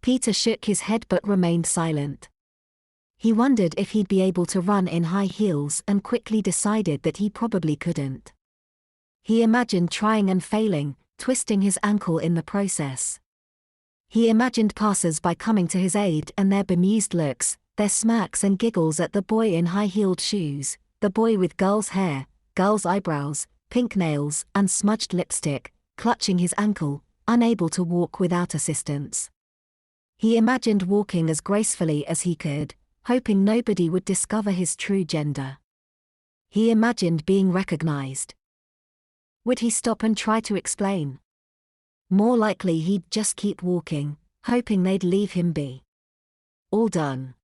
Peter shook his head but remained silent. He wondered if he'd be able to run in high heels and quickly decided that he probably couldn't. He imagined trying and failing, twisting his ankle in the process. He imagined passers-by coming to his aid and their bemused looks, their smirks and giggles at the boy in high-heeled shoes, the boy with girl's hair, girl's eyebrows, pink nails and smudged lipstick, clutching his ankle, unable to walk without assistance. He imagined walking as gracefully as he could, hoping nobody would discover his true gender. He imagined being recognized. Would he stop and try to explain? More likely he'd just keep walking, hoping they'd leave him be. All done.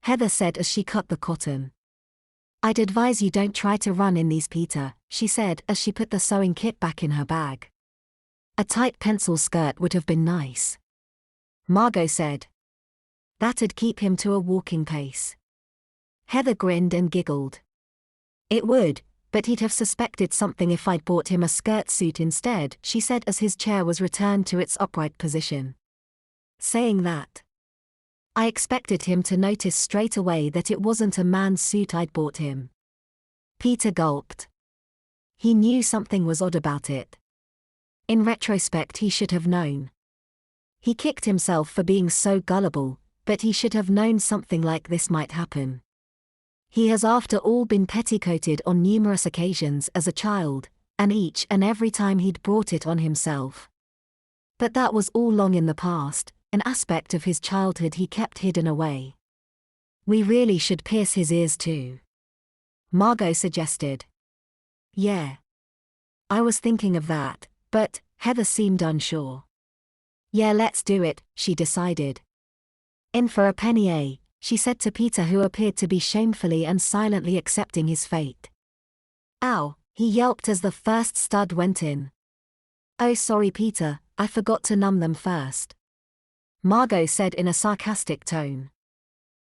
Heather said as she cut the cotton. I'd advise you don't try to run in these, Peter, she said as she put the sewing kit back in her bag. A tight pencil skirt would have been nice. Margot said. That'd keep him to a walking pace. Heather grinned and giggled. It would, but he'd have suspected something if I'd bought him a skirt suit instead, she said as his chair was returned to its upright position. Saying that, I expected him to notice straight away that it wasn't a man's suit I'd bought him. Peter gulped. He knew something was odd about it. In retrospect, he should have known. He kicked himself for being so gullible, but he should have known something like this might happen. He has after all been petticoated on numerous occasions as a child, and each and every time he'd brought it on himself. But that was all long in the past, an aspect of his childhood he kept hidden away. We really should pierce his ears too, Margot suggested. Yeah. I was thinking of that, but Heather seemed unsure. Yeah, let's do it, she decided. In for a penny, eh? She said to Peter, who appeared to be shamefully and silently accepting his fate. Ow, he yelped as the first stud went in. Oh sorry Peter, I forgot to numb them first, Margot said in a sarcastic tone.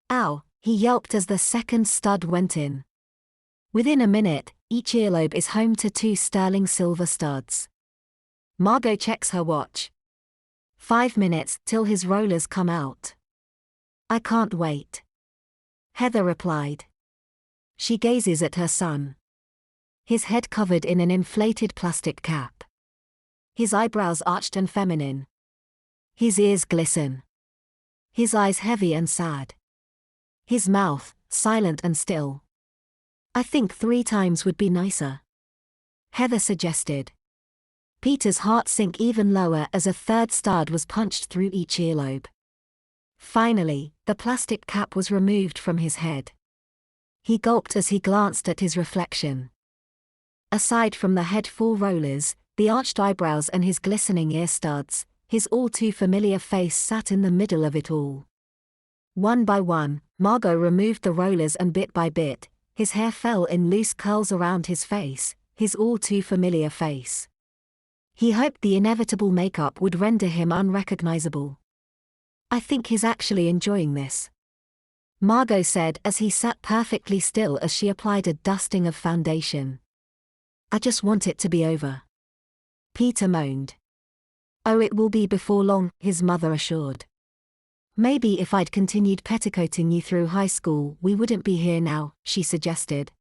Ow, he yelped as the second stud went in. Within a minute, each earlobe is home to 2 sterling silver studs. Margot checks her watch. 5 minutes till his rollers come out. I can't wait, Heather replied. She gazes at her son. His head covered in an inflated plastic cap. His eyebrows arched and feminine. His ears glisten. His eyes heavy and sad. His mouth, silent and still. I think 3 times would be nicer, Heather suggested. Peter's heart sank even lower as a 3rd stud was punched through each earlobe. Finally, the plastic cap was removed from his head. He gulped as he glanced at his reflection. Aside from the head full rollers, the arched eyebrows and his glistening ear studs, his all too familiar face sat in the middle of it all. One by one, Margot removed the rollers and bit by bit, his hair fell in loose curls around his face, his all too familiar face. He hoped the inevitable makeup would render him unrecognizable. I think he's actually enjoying this, Margot said as he sat perfectly still as she applied a dusting of foundation. I just want it to be over, Peter moaned. Oh, it will be before long, his mother assured. Maybe if I'd continued petticoating you through high school we wouldn't be here now, she suggested.